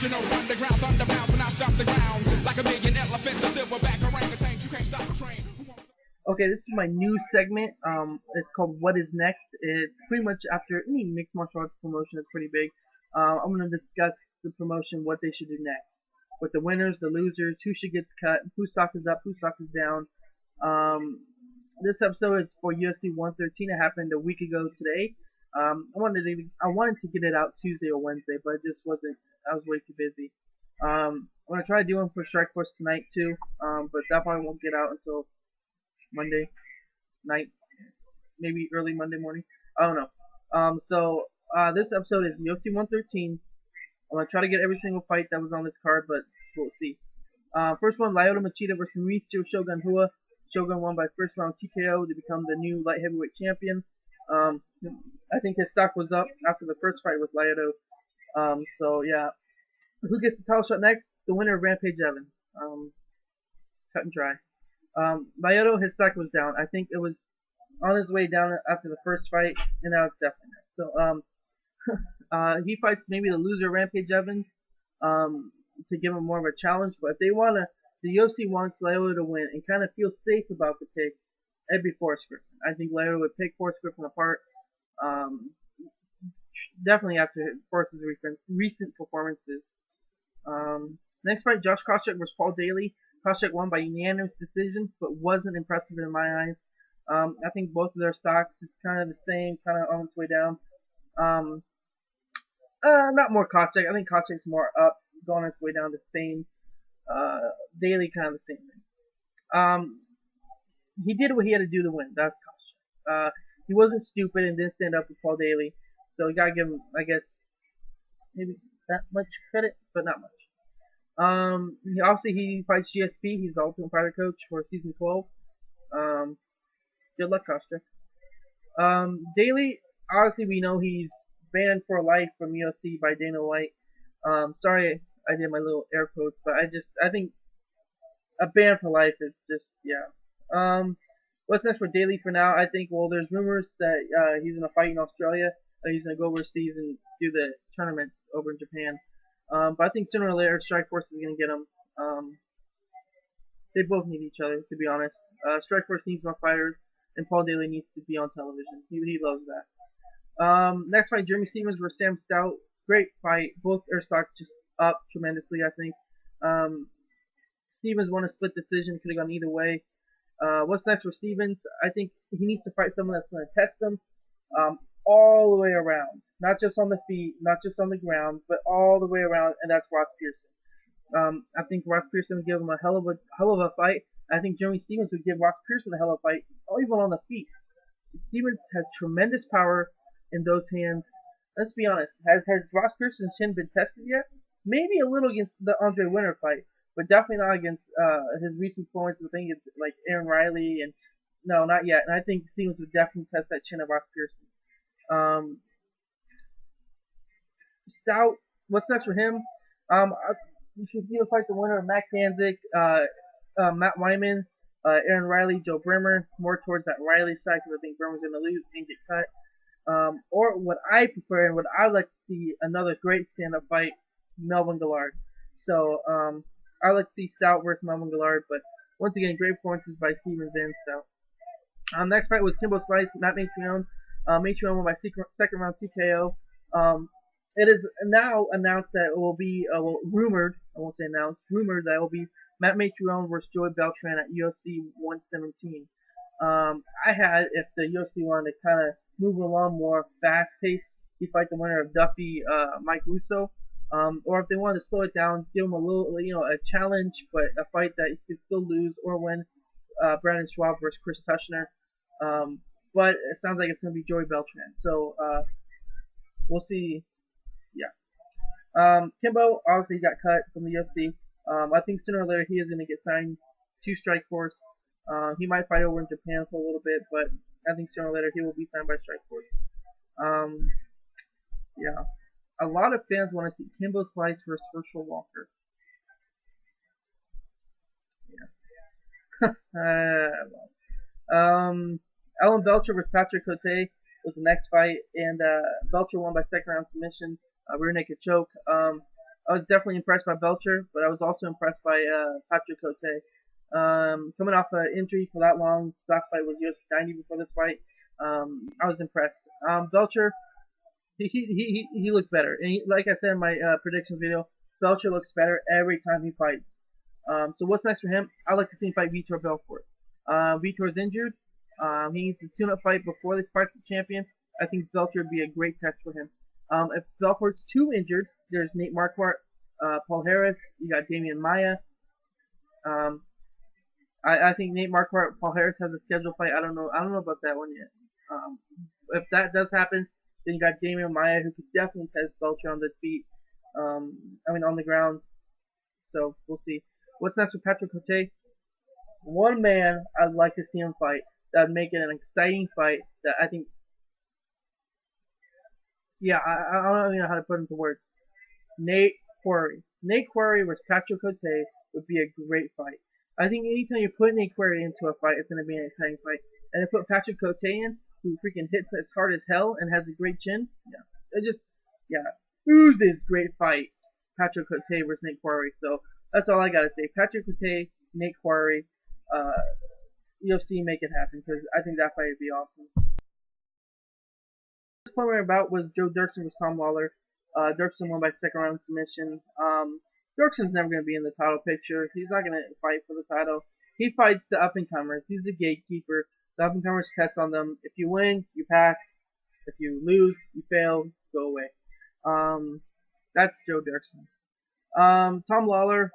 National underground thunder bounce when I stop the ground. Like a million elephants, a silverback orangutan. You can't stop a train. Okay, this is my new segment. It's called What Is Next. It's pretty much after any mixed martial arts promotion that's pretty big. I'm going to discuss the promotion, what they should do next. With the winners, the losers, who should get cut, whose stock is up, whose stock is down. This episode is for UFC 113. It happened a week ago today. I wanted to get it out Tuesday or Wednesday, but it just wasn't. I was way too busy. I'm gonna try doing for Strikeforce tonight too, but that probably won't get out until Monday night, maybe early Monday morning. I don't know. So this episode is UFC 113. I'm gonna try to get every single fight that was on this card, but we'll see. First one, Lyoto Machida versus Mauricio Shogun Rua. Shogun won by first round TKO to become the new light heavyweight champion. I think his stock was up after the first fight with Lyoto. So yeah, who gets the title shot next? The winner of Rampage Evans. Cut and dry. Lyoto, his stock was down. I think it was on his way down after the first fight, and now it's definitely not. So he fights maybe the loser of Rampage Evans to give him more of a challenge. But if they wanna, the UFC wants Lyoto to win and kind of feel safe about the pick, it'd be Forrest Griffin. I think Lyoto would pick Forrest Griffin apart. Definitely after Forrest's recent performances. Next fight, Josh Koscheck versus Paul Daly. Koscheck won by unanimous decision, but wasn't impressive in my eyes. I think both of their stocks is kind of the same, kind of on its way down. Not more Koscheck. I think Koscheck's more up, going its way down the same. Daly kind of the same thing. He did what he had to do to win. That's Koscheck. He wasn't stupid and didn't stand up with Paul Daly, so you gotta give him, I guess, maybe that much credit, but not much. Obviously he fights GSP. He's the Ultimate Fighter coach for season 12. Good luck, Koscheck. Daly, obviously we know he's banned for life from UFC by Dana White. Sorry I did my little air quotes, but I think a ban for life is just, yeah. What's next for Daly for now? I think, well, there's rumors that he's going to fight in Australia. He's going to go overseas and do the tournaments over in Japan. But I think sooner or later, Strikeforce is going to get him. They both need each other, to be honest. Strikeforce needs more fighters, and Paul Daly needs to be on television. He loves that. Next fight, Jeremy Stephens versus Sam Stout. Great fight. Both their stocks just up tremendously, I think. Stephens won a split decision. Could have gone either way. What's next for Stephens? I think he needs to fight someone that's going to test him all the way around. Not just on the feet, not just on the ground, but all the way around, and that's Ross Pearson. I think Ross Pearson would give him a hell of a fight. I think Jeremy Stephens would give Ross Pearson a hell of a fight, even on the feet. Stephens has tremendous power in those hands. Let's be honest. Has Ross Pearson's chin been tested yet? Maybe a little against the Andre Winter fight, but definitely not against his recent performances. I think it's like Aaron Riley, and no, not yet. And I think Stephens would definitely test that chin of Ross Pearson. Stout, what's next for him? You should fight the winner of Matt Danzig, Matt Wyman, Aaron Riley, Joe Brimmer, more towards that Riley side because I think Brimmer's going to lose and get cut. Or what I prefer and what I would like to see, another great stand-up fight, Melvin Gillard. So I like to see Stout versus Melvin Gillard, but once again, great performances by Stephens and Stout. Next fight was Kimbo Slice, Matt Matreon. Matreon won by second round TKO. It is now announced that it will be, rumored, I won't say announced, rumored that it will be Matt Matreon versus Joey Beltran at UFC 117. I had, if the UFC wanted to kind of move along more fast-paced, he'd fight the winner of Duffy, Mike Russo. Or if they wanted to slow it down, give him a little, a challenge, but a fight that he could still lose or win, Brandon Schwab versus Chris Tushner. But it sounds like it's going to be Joey Beltran. So, we'll see. Yeah. Kimbo obviously got cut from the UFC. I think sooner or later he is going to get signed to Strikeforce. He might fight over in Japan for a little bit, but I think sooner or later he will be signed by Strikeforce. Yeah. A lot of fans want to see Kimbo Slice versus Herschel Walker. Yeah. Alan Belcher versus Patrick Cote was the next fight, and Belcher won by second round submission. Rear naked choke. I was definitely impressed by Belcher, but I was also impressed by Patrick Cote. Coming off an injury for that long, his last fight was UFC 90 before this fight. I was impressed. Belcher, he looks better, and like I said in my predictions video, Belcher looks better every time he fights. So what's next for him? I'd like to see him fight Vitor Belfort. Vitor's injured. He needs to tune-up fight before this fight the champion. I think Belcher would be a great test for him. If Belfort's too injured, there's Nate Marquardt, Paul Harris. You got Damian Maia. I think Nate Marquardt, Paul Harris has a scheduled fight. I don't know about that one yet. If that does happen, then you got Damian Maia, who could definitely test Belcher on the feet. On the ground. So we'll see. What's next for Patrick Cote? One man I'd like to see him fight. That'd make it an exciting fight. That I think. Yeah, I don't even know how to put into words. Nate Quarry. Nate Quarry versus Patrick Cote would be a great fight. I think anytime you put Nate Quarry into a fight, it's going to be an exciting fight. And to put Patrick Cote in, who freaking hits as hard as hell and has a great chin, oozes great fight. Patrick Cote versus Nate Quarry. So that's all I gotta say. Patrick Cote, Nate Quarry, UFC, make it happen, because I think that fight would be awesome. The first fight about was Joe Dirksen versus Tom Lawler. Dirksen won by second round submission. Dirksen's never going to be in the title picture. He's not going to fight for the title. He fights the up-and-comers. He's the gatekeeper. The up-and-comers test on them. If you win, you pass. If you lose, you fail, go away. That's Joe Dirksen. Tom Lawler,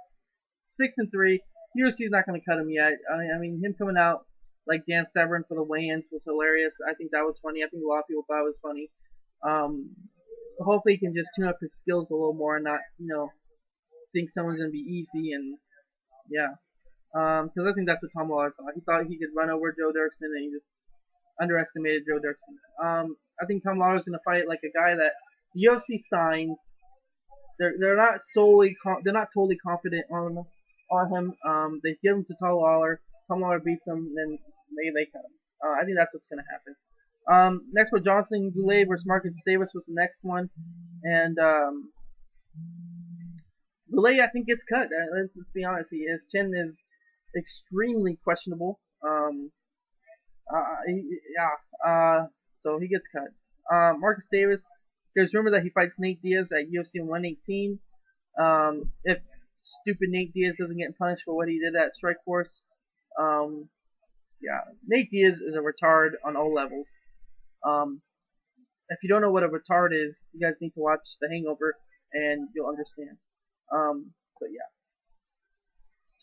6-3. UFC's not going to cut him yet. I mean, him coming out like Dan Severn for the weigh-ins was hilarious. I think that was funny. I think a lot of people thought it was funny. Hopefully he can just tune up his skills a little more and not, think someone's going to be easy, and yeah. Because I think that's what Tom Lawler thought. He thought he could run over Joe Dirksen, and he just underestimated Joe Dirksen. I think Tom Lawler's going to fight like a guy that the UFC signs. They're not totally confident on him. They give him to Tom Lawler. Tom Lawler beats him, then they cut him. I think that's what's going to happen. Next for Jonathan Goulet versus Marcus Davis was the next one, and Goulet I think gets cut. Let's be honest, his chin is extremely questionable. So he gets cut. Marcus Davis, there's rumor that he fights Nate Diaz at UFC 118. If stupid Nate Diaz doesn't get punished for what he did at Strikeforce. Nate Diaz is a retard on all levels. If you don't know what a retard is, you guys need to watch The Hangover and you'll understand. But yeah.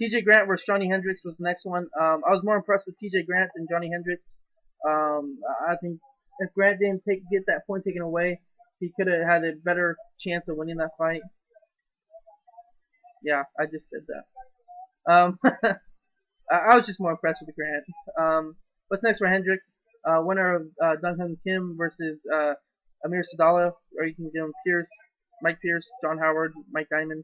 TJ Grant versus Johnny Hendricks was the next one. I was more impressed with TJ Grant than Johnny Hendricks. I think if Grant didn't get that point taken away, he could have had a better chance of winning that fight. Yeah, I just said that. I was just more impressed with Grant. What's next for Hendricks? Winner of Duncan Kim versus Amir Sadallah, or you can give him Mike Pierce, John Howard, Mike Diamond.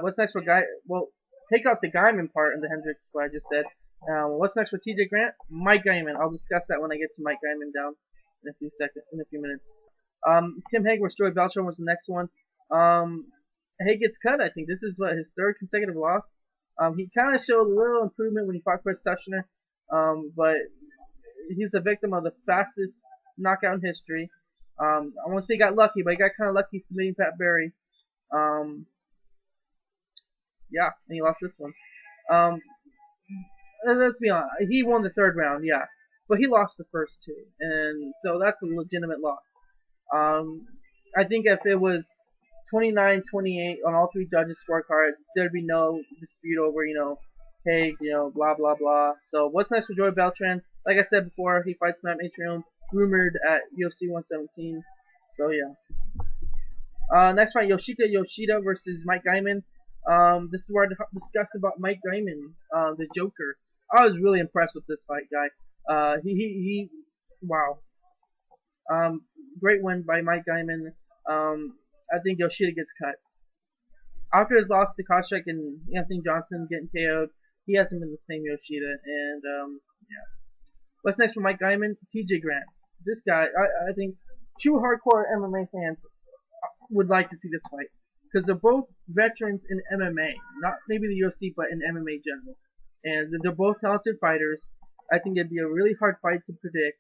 What's next for Guy? Well, take out the Guyman part in the Hendricks, what I just said. What's next for TJ Grant? Mike Guyman. I'll discuss that when I get to Mike Guyman down in a few minutes. Tim Hague versus Joey Beltran was the next one. Hague gets cut. I think this is his third consecutive loss. He kind of showed a little improvement when he fought Chris Sushner, but he's the victim of the fastest knockout in history. I want to say he got lucky, but he got kind of lucky submitting Pat Barry. And he lost this one. Let's be honest, he won the third round, yeah, but he lost the first two, and so that's a legitimate loss. I think if it was 29-28 on all three judges' scorecards, there'd be no dispute over, Hague, blah blah blah. So what's next for Joey Beltran? Like I said before, he fights Matt Mitrione, rumored at UFC 117. So yeah. Next fight, Yoshika Yoshida versus Mike Guyman. This is where I discuss about Mike Guyman, the Joker. I was really impressed with this fight, guy. Wow. Great win by Mike Guyman. I think Yoshida gets cut. After his loss to Koscheck and Anthony Johnson getting KO'd, he hasn't been the same Yoshida. And, yeah. What's next for Mike Guyman? TJ Grant. This guy, I think true hardcore MMA fans would like to see this fight. because they're both veterans in MMA, not maybe the UFC, but in MMA general. And they're both talented fighters. I think it'd be a really hard fight to predict.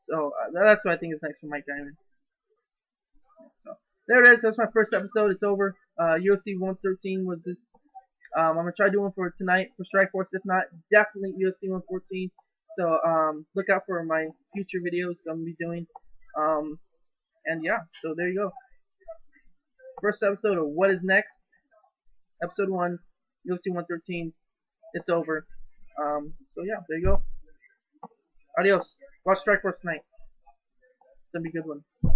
So that's what I think is next for Mike Diamond. So there it is. That's my first episode. It's over. UFC 113 was this. I'm gonna try doing for tonight for Strikeforce. If not, definitely UFC 114. So look out for my future videos I'm gonna be doing. And yeah, so there you go. First episode of What Is Next. Episode 1, UFC 113. It's over. So yeah, there you go. Adios. Watch Strikeforce tonight. It's gonna be a good one.